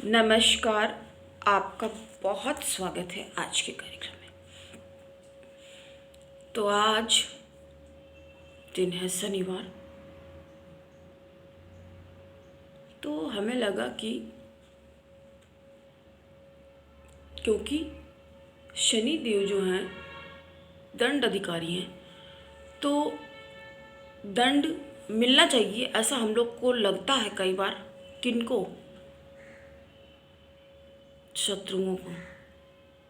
नमस्कार। आपका बहुत स्वागत है आज के कार्यक्रम में। तो आज दिन है शनिवार। तो हमें लगा कि क्योंकि शनि देव जो हैं दंड अधिकारी हैं, तो दंड मिलना चाहिए, ऐसा हम लोग को लगता है कई बार। किनको? शत्रुओं को,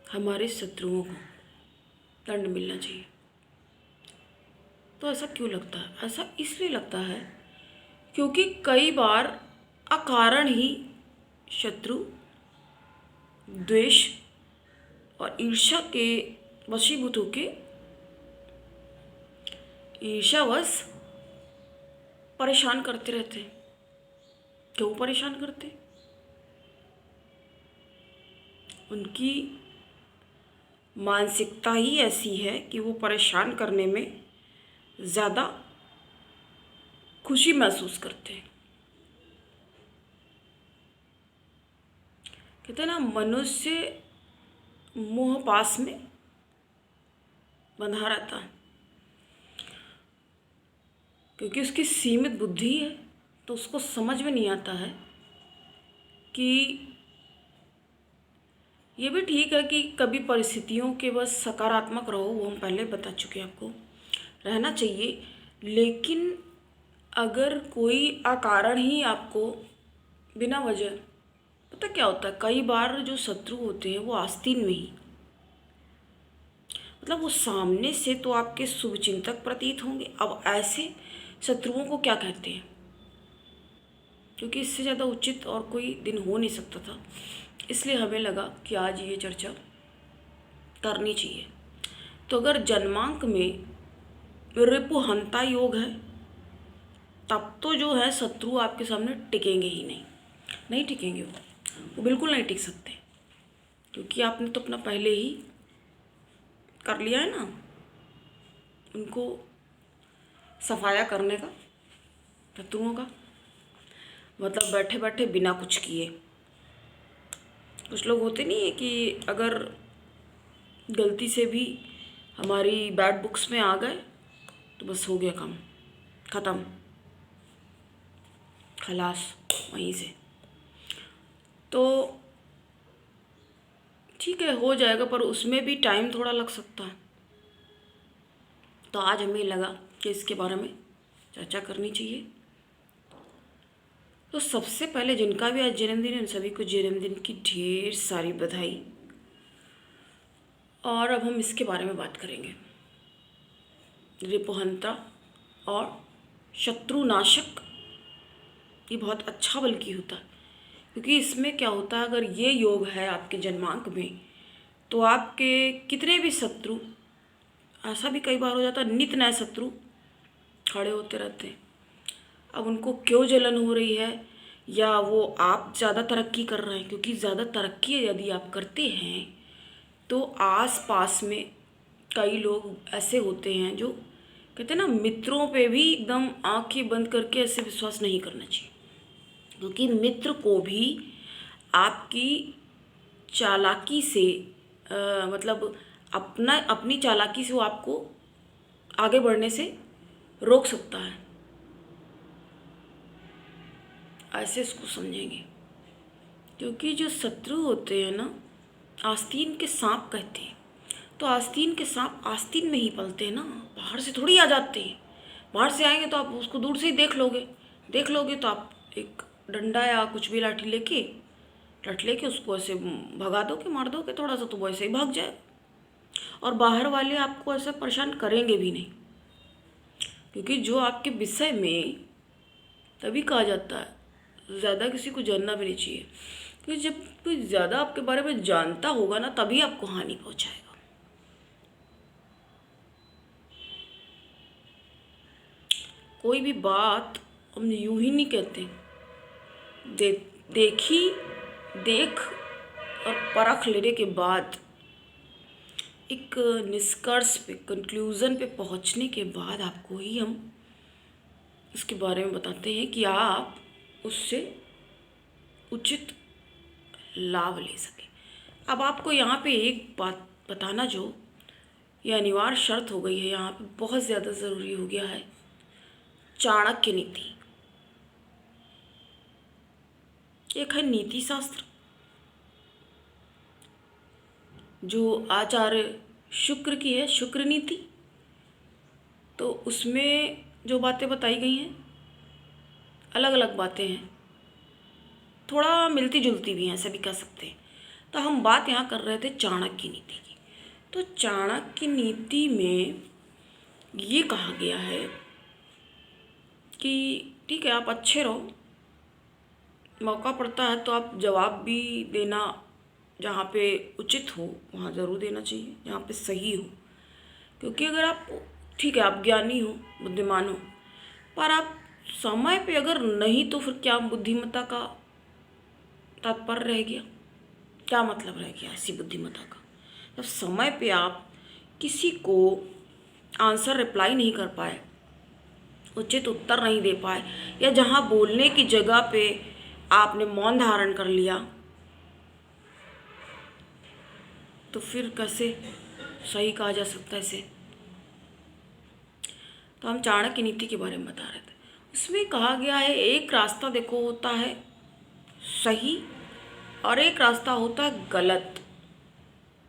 हमारे शत्रुओं को दंड मिलना चाहिए। तो ऐसा क्यों लगता है? ऐसा इसलिए लगता है क्योंकि कई बार अकारण ही शत्रु द्वेष और ईर्ष्या के वशीभूत होके ईर्ष्यावश परेशान करते रहते हैं। क्यों परेशान करते? उनकी मानसिकता ही ऐसी है कि वो परेशान करने में ज़्यादा खुशी महसूस करते हैं। कहते हैं ना, मनुष्य मोह पास में बंधा रहता है क्योंकि उसकी सीमित बुद्धि है। तो उसको समझ में नहीं आता है कि ये भी ठीक है कि कभी परिस्थितियों के बस सकारात्मक रहो, वो हम पहले बता चुके हैं आपको, रहना चाहिए। लेकिन अगर कोई अकारण ही आपको बिना वजह, पता क्या होता है, कई बार जो शत्रु होते हैं वो आस्तीन में ही, मतलब वो सामने से तो आपके शुभचिंतक प्रतीत होंगे। अब ऐसे शत्रुओं को क्या कहते हैं, क्योंकि इससे ज़्यादा उचित और कोई दिन हो नहीं सकता था, इसलिए हमें लगा कि आज ये चर्चा करनी चाहिए। तो अगर जन्मांक में रिपुहंता योग है, तब तो जो है शत्रु आपके सामने टिकेंगे ही नहीं टिकेंगे। वो बिल्कुल नहीं टिक सकते, क्योंकि आपने तो अपना पहले ही कर लिया है ना, उनको सफाया करने का, शत्रुओं का। मतलब बैठे बैठे बिना कुछ किए। कुछ लोग होते नहीं है कि अगर गलती से भी हमारी बैड बुक्स में आ गए तो बस हो गया काम, ख़त्म, खलास वहीं से। तो ठीक है, हो जाएगा, पर उसमें भी टाइम थोड़ा लग सकता है। तो आज हमें लगा कि इसके बारे में चर्चा करनी चाहिए। तो सबसे पहले जिनका भी आज जन्मदिन है, उन सभी को जन्मदिन की ढेर सारी बधाई। और अब हम इसके बारे में बात करेंगे, रिपुहंता और शत्रुनाशक। ये बहुत अच्छा बल्कि होता है, क्योंकि इसमें क्या होता है, अगर ये योग है आपके जन्मांक में, तो आपके कितने भी शत्रु, ऐसा भी कई बार हो जाता है, नित नए शत्रु खड़े होते रहते हैं। अब उनको क्यों जलन हो रही है, या वो आप ज़्यादा तरक्की कर रहे हैं, क्योंकि ज़्यादा तरक्की यदि आप करते हैं तो आस पास में कई लोग ऐसे होते हैं जो कहते हैं ना, मित्रों पे भी एकदम आंखें बंद करके ऐसे विश्वास नहीं करना चाहिए, क्योंकि मित्र को भी आपकी चालाकी से मतलब अपनी चालाकी से वो आपको आगे बढ़ने से रोक सकता है। ऐसे इसको समझेंगे, क्योंकि जो शत्रु होते हैं ना, आस्तीन के सांप कहते हैं। तो आस्तीन के सांप आस्तीन में ही पलते हैं ना, बाहर से थोड़ी आ जाते हैं। बाहर से आएंगे तो आप उसको दूर से ही देख लोगे तो आप एक डंडा या कुछ भी लाठी लेके लठ लेके उसको ऐसे भगा दोगे, मार दोगे थोड़ा सा, तो वो ऐसे ही भाग जाए। और बाहर वाले आपको ऐसे परेशान करेंगे भी नहीं, क्योंकि जो आपके विषय में, तभी कहा जाता है ज़्यादा किसी को जानना भी नहीं चाहिए, क्योंकि जब कोई ज़्यादा आपके बारे में जानता होगा ना, तभी आपको हानि पहुंचाएगा। कोई भी बात हम यूं ही नहीं कहते, देख और परख लेने के बाद, एक निष्कर्ष पे, कंक्लूज़न पे पहुंचने के बाद आपको ही हम इसके बारे में बताते हैं कि आप उससे उचित लाभ ले सके। अब आपको यहाँ पे एक बात बताना, जो ये अनिवार्य शर्त हो गई है, यहाँ पे बहुत ज़्यादा ज़रूरी हो गया है, चाणक्य नीति। एक है नीति शास्त्र, जो आचार्य शुक्र की है, शुक्र नीति। तो उसमें जो बातें बताई गई हैं, अलग अलग बातें हैं, थोड़ा मिलती जुलती भी हैं, ऐसा भी कह सकते हैं। तो हम बात यहाँ कर रहे थे चाणक्य नीति की। तो चाणक्य नीति में ये कहा गया है कि ठीक है, आप अच्छे रहो, मौका पड़ता है तो आप जवाब भी देना, जहाँ पे उचित हो वहाँ ज़रूर देना चाहिए, जहाँ पे सही हो। क्योंकि अगर आप ठीक है, आप ज्ञानी हो, बुद्धिमान हो, पर आप समय पे अगर नहीं, तो फिर क्या बुद्धिमत्ता का तात्पर्य रह गया? क्या मतलब रह गया ऐसी बुद्धिमत्ता का? जब समय पे आप किसी को आंसर रिप्लाई नहीं कर पाए, उचित उत्तर नहीं दे पाए, या जहाँ बोलने की जगह पे आपने मौन धारण कर लिया, तो फिर कैसे सही कहा जा सकता है इसे? तो हम चाणक्य नीति के बारे में बता रहे थे। उसमें कहा गया है, एक रास्ता देखो होता है सही, और एक रास्ता होता है गलत,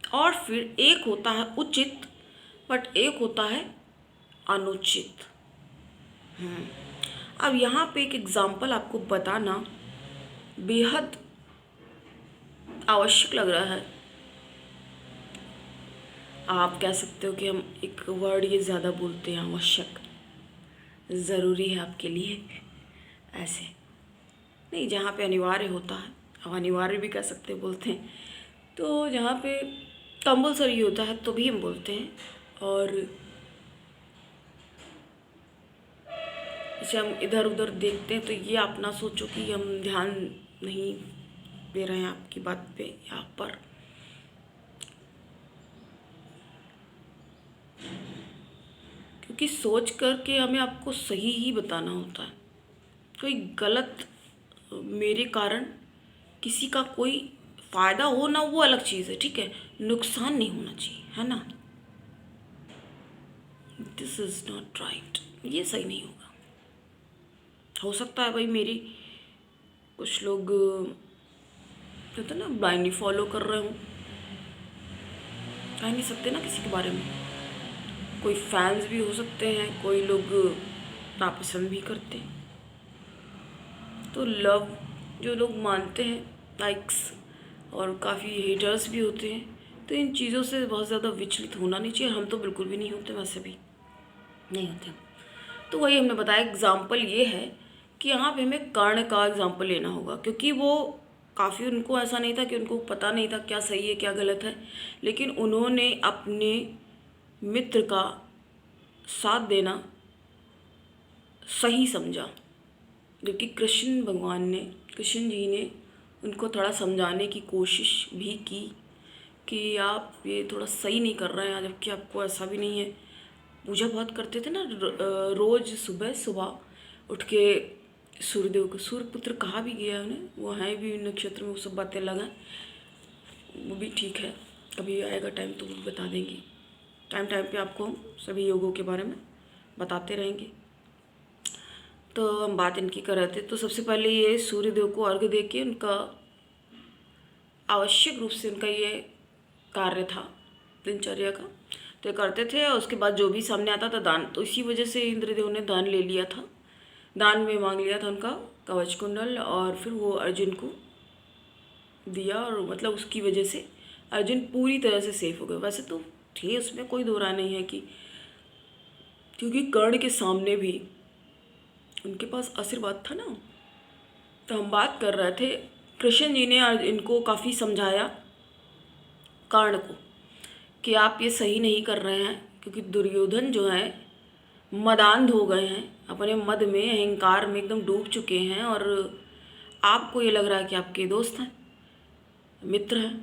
और फिर एक होता है उचित, बट एक होता है अनुचित। अब यहाँ पे एक एग्जाम्पल आपको बताना बेहद आवश्यक लग रहा है। आप कह सकते हो कि हम एक वर्ड ये ज़्यादा बोलते हैं, आवश्यक, ज़रूरी है आपके लिए, ऐसे नहीं। जहाँ पे अनिवार्य होता है, अब अनिवार्य भी कह सकते हैं, बोलते हैं। तो जहाँ पे कंपल्सरी होता है तो भी हम बोलते हैं। और जैसे हम इधर उधर देखते हैं तो ये आप ना सोचो कि हम ध्यान नहीं दे रहे हैं आपकी बात पे, यहाँ पर क्योंकि सोच करके हमें आपको सही ही बताना होता है। कोई गलत मेरे कारण किसी का कोई फ़ायदा हो ना, वो अलग चीज़ है, ठीक है, नुकसान नहीं होना चाहिए, है ना। दिस इज़ नॉट राइट, ये सही नहीं होगा। हो सकता है भाई मेरी कुछ लोग कहते हैं ना ब्लाइंडली फॉलो कर रहे हूँ, कह नहीं सकते ना किसी के बारे में। कोई फैंस भी हो सकते हैं, कोई लोग नापसंद भी करते हैं। तो लव जो लोग मानते हैं, लाइक्स, और काफ़ी हेटर्स भी होते हैं। तो इन चीज़ों से बहुत ज़्यादा विचलित होना नहीं चाहिए। हम तो बिल्कुल भी नहीं होते, वैसे भी नहीं होते। तो वही हमने बताया, एग्ज़ाम्पल ये है कि यहाँ पे हमें कर्ण का एग्ज़ाम्पल लेना होगा, क्योंकि वो काफ़ी, उनको ऐसा नहीं था कि उनको पता नहीं था क्या सही है क्या गलत है, लेकिन उन्होंने अपने मित्र का साथ देना सही समझा। क्योंकि कृष्ण जी ने उनको थोड़ा समझाने की कोशिश भी की कि आप ये थोड़ा सही नहीं कर रहे हैं, जबकि आपको ऐसा भी नहीं है। पूजा बहुत करते थे ना, रोज़ सुबह सुबह उठ के सूर्यदेव को सूर्यपुत्र कहा भी गया उन्हें, वो हैं भी नक्षत्र में, वो सब बातें लगा, वो भी ठीक है। कभी आएगा टाइम तो वो भी बता देंगे। टाइम टाइम पे आपको हम सभी योगों के बारे में बताते रहेंगे। तो हम बात इनकी कर रहे थे। तो सबसे पहले ये सूर्यदेव को अर्घ्य दे के उनका आवश्यक रूप से उनका ये कार्य था दिनचर्या का, तो ये करते थे। और उसके बाद जो भी सामने आता था दान, तो इसी वजह से इंद्रदेव ने दान ले लिया था, दान में मांग लिया था उनका कवच कुंडल, और फिर वो अर्जुन को दिया, और मतलब उसकी वजह से अर्जुन पूरी तरह से सेफ हो गए। वैसे तो थे, उसमें कोई दो राय नहीं है कि, क्योंकि कर्ण के सामने भी उनके पास आशीर्वाद था ना। तो हम बात कर रहे थे, कृष्ण जी ने इनको काफ़ी समझाया कर्ण को कि आप ये सही नहीं कर रहे हैं, क्योंकि दुर्योधन जो है मदान्ध हो गए हैं, अपने मद में, अहंकार में एकदम डूब चुके हैं, और आपको ये लग रहा है कि आपके दोस्त हैं, मित्र हैं।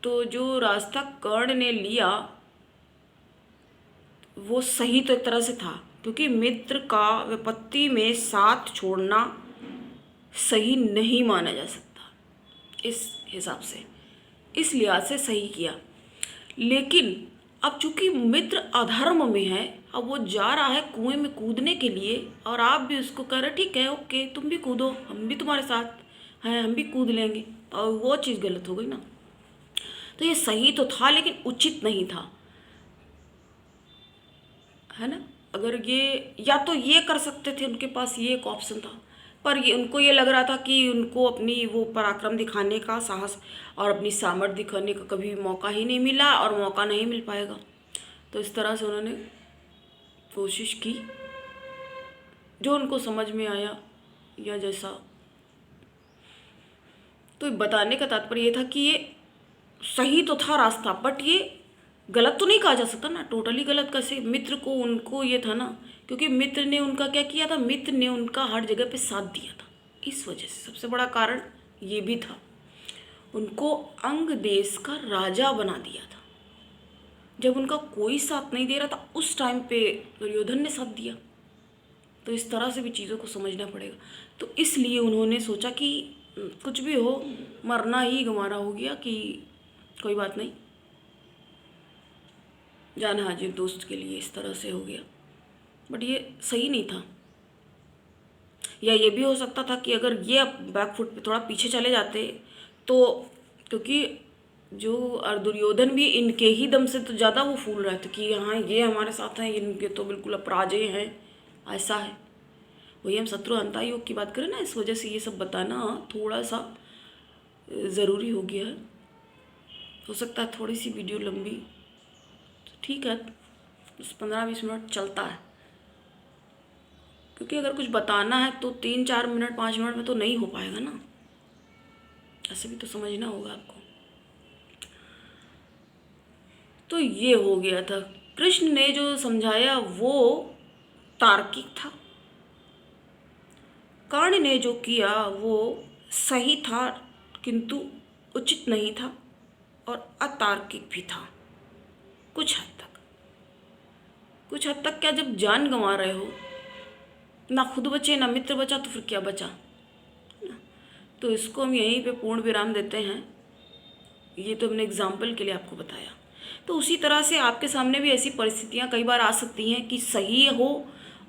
तो जो रास्ता कर्ण ने लिया वो सही तो एक तरह से था, क्योंकि मित्र का विपत्ति में साथ छोड़ना सही नहीं माना जा सकता इस हिसाब से, इस लिहाज से सही किया। लेकिन अब चूंकि मित्र अधर्म में है, अब वो जा रहा है कुएं में कूदने के लिए और आप भी उसको कह रहे ठीक है ओके तुम भी कूदो, हम भी तुम्हारे साथ हैं, हम भी कूद लेंगे, और वो चीज़ गलत हो गई ना। तो ये सही तो था लेकिन उचित नहीं था, है ना। अगर ये या तो ये कर सकते थे, उनके पास ये एक ऑप्शन था, पर ये उनको ये लग रहा था कि उनको अपनी वो पराक्रम दिखाने का, साहस और अपनी सामर्थ्य दिखाने का कभी मौका ही नहीं मिला और मौका नहीं मिल पाएगा। तो इस तरह से उन्होंने कोशिश की जो उनको समझ में आया या जैसा। तो बताने का तात्पर्य ये था कि ये सही तो था रास्ता, बट ये गलत तो नहीं कहा जा सकता ना, टोटली गलत कैसे। मित्र को उनको ये था ना, क्योंकि मित्र ने उनका क्या किया था, मित्र ने उनका हर जगह पे साथ दिया था। इस वजह से सबसे बड़ा कारण ये भी था, उनको अंग देश का राजा बना दिया था। जब उनका कोई साथ नहीं दे रहा था उस टाइम पे दुर्योधन ने साथ दिया। तो इस तरह से भी चीज़ों को समझना पड़ेगा। तो इसलिए उन्होंने सोचा कि कुछ भी हो, मरना ही गंवारा हो गया, कि कोई बात नहीं, जान हाजिर दोस्त के लिए, इस तरह से हो गया। बट ये सही नहीं था। या ये भी हो सकता था कि अगर ये बैक फुट पे थोड़ा पीछे चले जाते तो, क्योंकि जो दुर्योधन भी इनके ही दम से तो ज़्यादा वो फूल रहे थे कि हाँ ये हमारे साथ हैं, इनके तो बिल्कुल अपराजय हैं, ऐसा है। वही हम शत्रु हंता योग की बात करें ना, इस वजह से ये सब बताना थोड़ा सा ज़रूरी हो गया है। हो सकता है थोड़ी सी वीडियो लंबी, तो ठीक है 15-20 मिनट चलता है, क्योंकि अगर कुछ बताना है तो 3-4 मिनट 5 मिनट में तो नहीं हो पाएगा ना, ऐसे भी तो समझना होगा आपको। तो ये हो गया था, कृष्ण ने जो समझाया वो तार्किक था, कर्ण ने जो किया वो सही था किंतु उचित नहीं था और अतार्किक भी था कुछ हद तक। कुछ हद तक क्या, जब जान गंवा रहे हो, ना खुद बचे ना मित्र बचा, तो फिर क्या बचा ना। तो इसको हम यहीं पे पूर्ण विराम देते हैं। ये तो हमने एग्जाम्पल के लिए आपको बताया। तो उसी तरह से आपके सामने भी ऐसी परिस्थितियाँ कई बार आ सकती हैं कि सही हो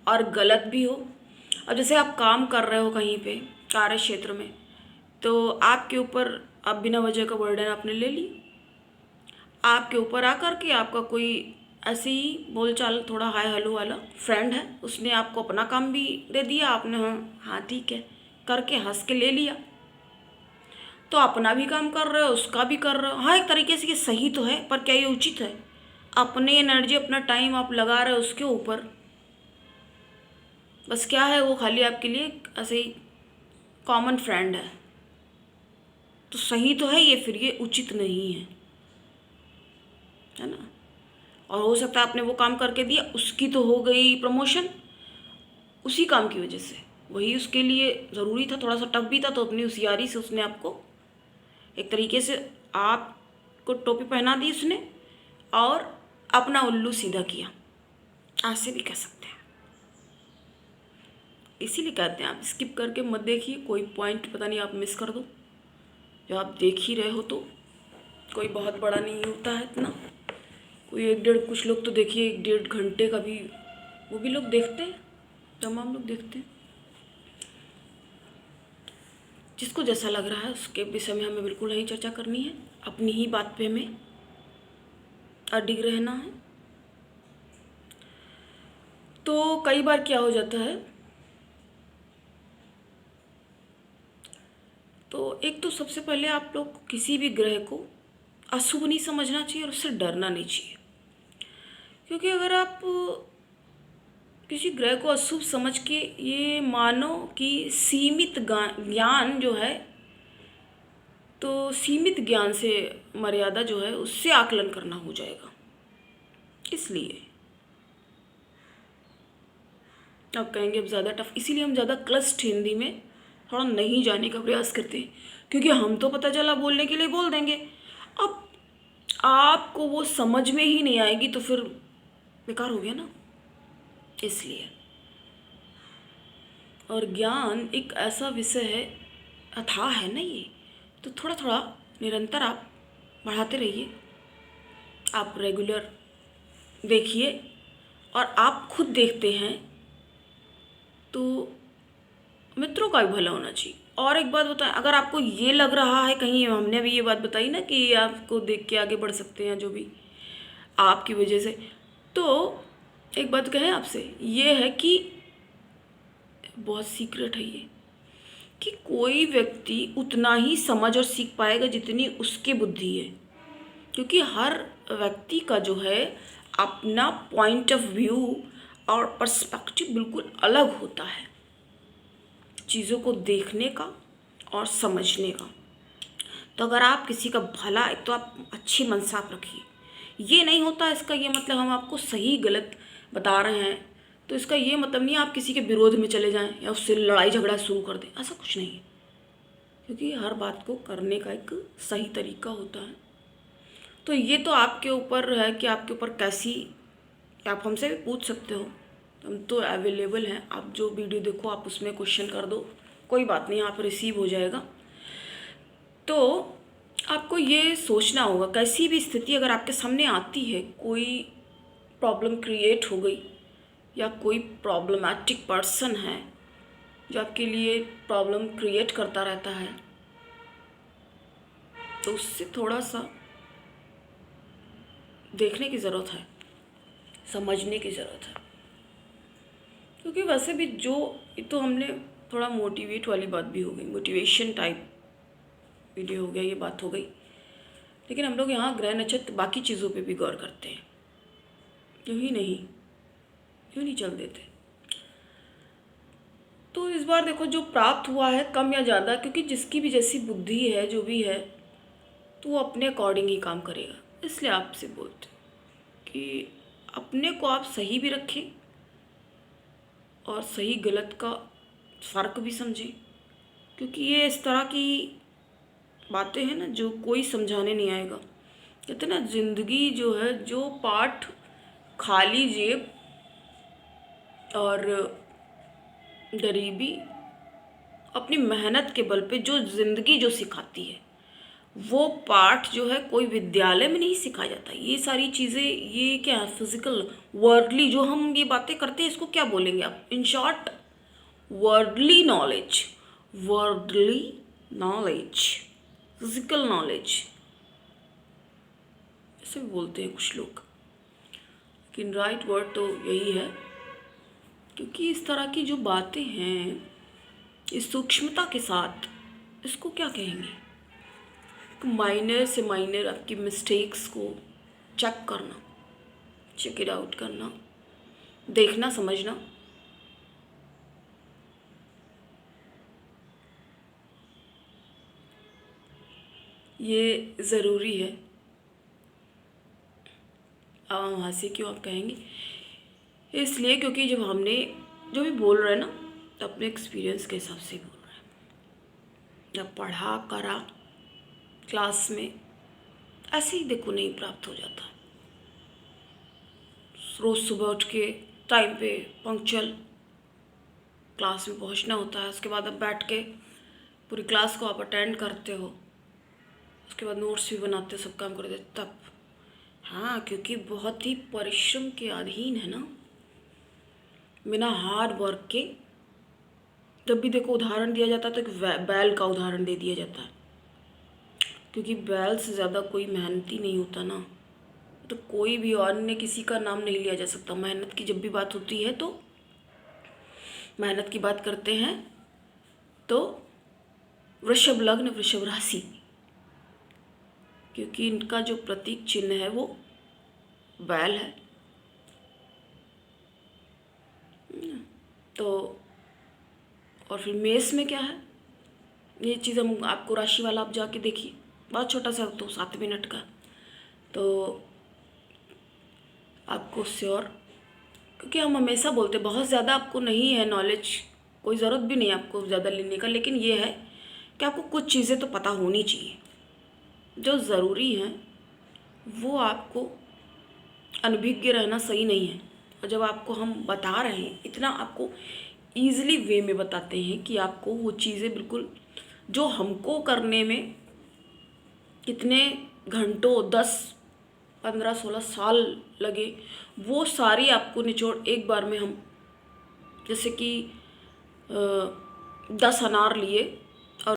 और गलत भी हो। अब जैसे आप काम कर रहे हो कहीं पे कार्य क्षेत्र में, तो आपके ऊपर आप बिना वजह का बर्डन आपने ले ली, आपके ऊपर आकर के आपका कोई ऐसे ही बोलचाल थोड़ा हाय हेलो वाला फ्रेंड है, उसने आपको अपना काम भी दे दिया, आपने हाँ हाँ ठीक है करके हंस के ले लिया। तो अपना भी काम कर रहे हो, उसका भी कर रहे हो। हाँ एक तरीके से ये सही तो है, पर क्या ये उचित है? अपने एनर्जी अपना टाइम आप लगा रहे हो उसके ऊपर, बस क्या है वो खाली आपके लिए ऐसे ही कॉमन फ्रेंड है। तो सही तो है ये, फिर ये उचित नहीं है ना। और हो सकता है आपने वो काम करके दिया, उसकी तो हो गई प्रमोशन उसी काम की वजह से, वही उसके लिए ज़रूरी था, थोड़ा सा टफ भी था, तो अपनी होशियारी से उसने आपको एक तरीके से आपको टोपी पहना दी उसने और अपना उल्लू सीधा किया, ऐसे भी कह सकते हैं। इसीलिए कहते हैं आप स्किप करके मत देखिए, कोई पॉइंट पता नहीं आप मिस कर दो। जब आप देख ही रहे हो तो कोई बहुत बड़ा नहीं होता है इतना, कोई 1-1.5, कुछ लोग तो देखिए 1-1.5 घंटे का भी वो भी लोग देखते हैं, तमाम लोग देखते हैं। जिसको जैसा लग रहा है उसके विषय में हमें बिल्कुल नहीं चर्चा करनी है, अपनी ही बात पे हमें अडिग रहना है। तो कई बार क्या हो जाता है, तो एक तो सबसे पहले आप लोग किसी भी ग्रह को अशुभ नहीं समझना चाहिए और उससे डरना नहीं चाहिए। क्योंकि अगर आप किसी ग्रह को अशुभ समझ के ये मानो कि सीमित ज्ञान जो है, तो सीमित ज्ञान से मर्यादा जो है उससे आकलन करना हो जाएगा। इसलिए आप कहेंगे अब ज़्यादा टफ, इसीलिए हम ज़्यादा क्लस्ट हिंदी में थोड़ा नहीं जाने का प्रयास करते हैं, क्योंकि हम तो पता चला बोलने के लिए बोल देंगे, अब आपको वो समझ में ही नहीं आएगी तो फिर बेकार हो गया ना। इसलिए और ज्ञान एक ऐसा विषय है, अथाह है ना ये, तो थोड़ा थोड़ा निरंतर आप बढ़ाते रहिए। आप रेगुलर देखिए और आप खुद देखते हैं तो मित्रों का भी भला होना चाहिए। और एक बात बताएं, अगर आपको ये लग रहा है, कहीं हमने भी ये बात बताई ना कि आपको देख के आगे बढ़ सकते हैं जो भी आपकी वजह से, तो एक बात कहें आपसे, ये है कि बहुत सीक्रेट है ये, कि कोई व्यक्ति उतना ही समझ और सीख पाएगा जितनी उसकी बुद्धि है। क्योंकि हर व्यक्ति का जो है अपना पॉइंट ऑफ व्यू और पर्सपेक्टिव बिल्कुल अलग होता है चीज़ों को देखने का और समझने का। तो अगर आप किसी का भला, एक तो आप अच्छी मनसा आप रखिए। ये नहीं होता इसका ये मतलब हम आपको सही गलत बता रहे हैं, तो इसका ये मतलब नहीं आप किसी के विरोध में चले जाएं या उससे लड़ाई झगड़ा शुरू कर दें, ऐसा कुछ नहीं है। क्योंकि हर बात को करने का एक सही तरीका होता है। तो ये तो आपके ऊपर है कि आपके ऊपर कैसी, आप हमसे भी पूछ सकते हो, हम तो अवेलेबल हैं। आप जो वीडियो देखो आप उसमें क्वेश्चन कर दो, कोई बात नहीं, आप रिसीव हो जाएगा। तो आपको ये सोचना होगा, कैसी भी स्थिति अगर आपके सामने आती है, कोई प्रॉब्लम क्रिएट हो गई या कोई प्रॉब्लमैटिक पर्सन है जो आपके लिए प्रॉब्लम क्रिएट करता रहता है, तो उससे थोड़ा सा देखने की ज़रूरत है, समझने की ज़रूरत है। क्योंकि वैसे भी जो, तो हमने थोड़ा मोटिवेट वाली बात भी हो गई, मोटिवेशन टाइप वीडियो हो गया, ये बात हो गई। लेकिन हम लोग यहाँ ग्रह नक्षत्र बाकी चीज़ों पे भी गौर करते हैं, क्यों ही नहीं, क्यों नहीं चल देते। तो इस बार देखो जो प्राप्त हुआ है कम या ज़्यादा, क्योंकि जिसकी भी जैसी बुद्धि है जो भी है, तो वो अपने अकॉर्डिंग ही काम करेगा। इसलिए आपसे बोलते कि अपने को आप सही भी रखें और सही गलत का फ़र्क भी समझें। क्योंकि ये इस तरह की बातें हैं ना जो कोई समझाने नहीं आएगा। कहते हैं ना, ज़िंदगी जो है, जो पाठ खाली जेब और गरीबी अपनी मेहनत के बल पे जो ज़िंदगी जो सिखाती है, वो पाठ जो है कोई विद्यालय में नहीं सिखाया जाता। ये सारी चीज़ें, ये क्या है, फिजिकल वर्डली जो हम ये बातें करते हैं, इसको क्या बोलेंगे आप, in short worldly knowledge, worldly knowledge, physical knowledge ऐसे भी बोलते हैं कुछ लोग, लेकिन राइट वर्ड तो यही है। क्योंकि इस तरह की जो बातें हैं, इस सूक्ष्मता के साथ, इसको क्या कहेंगे, माइनर से माइनर आपकी मिस्टेक्स को चेक करना, चेक इट आउट करना, देखना, समझना, ये ज़रूरी है। अब हम हंसे क्यों आप कहेंगे, इसलिए क्योंकि जब हमने जो भी बोल रहे हैं ना, तो अपने एक्सपीरियंस के हिसाब से बोल रहे हैं। जब पढ़ा करा क्लास में, ऐसे ही देखो नहीं प्राप्त हो जाता। रोज़ सुबह उठ के टाइम पे पंक्चुअल क्लास में पहुंचना होता है। उसके बाद अब बैठ के पूरी क्लास को आप अटेंड करते हो, उसके बाद नोट्स भी बनाते हो, सब काम करते हो, तब हाँ, क्योंकि बहुत ही परिश्रम के अधीन है ना, बिना हार्ड वर्क के। जब भी देखो उदाहरण दिया जाता है तो एक बैल का उदाहरण दे दिया जाता है, क्योंकि बैल से ज़्यादा कोई मेहनती नहीं होता ना। तो कोई भी अन्य किसी का नाम नहीं लिया जा सकता। मेहनत की जब भी बात होती है तो मेहनत की बात करते हैं तो वृषभ लग्न, वृषभ राशि, क्योंकि इनका जो प्रतीक चिन्ह है वो बैल है। तो और फिर मेष में क्या है, ये चीज़ हम आपको राशि वाला आप जाके देखिए, बहुत छोटा सा तो 7 मिनट का, तो आपको श्योर, क्योंकि हम हमेशा बोलते बहुत ज़्यादा आपको नहीं है नॉलेज, कोई ज़रूरत भी नहीं आपको ज़्यादा लेने का, लेकिन ये है कि आपको कुछ चीज़ें तो पता होनी चाहिए जो ज़रूरी हैं। वो आपको अनभिज्ञ रहना सही नहीं है। और जब आपको हम बता रहे हैं, इतना आपको ईज़िली वे में बताते हैं कि आपको वो चीज़ें बिल्कुल जो हमको करने में कितने घंटों 10, 15, 16 साल लगे, वो सारी आपको निचोड़ एक बार में हम, जैसे कि 10 अनार लिए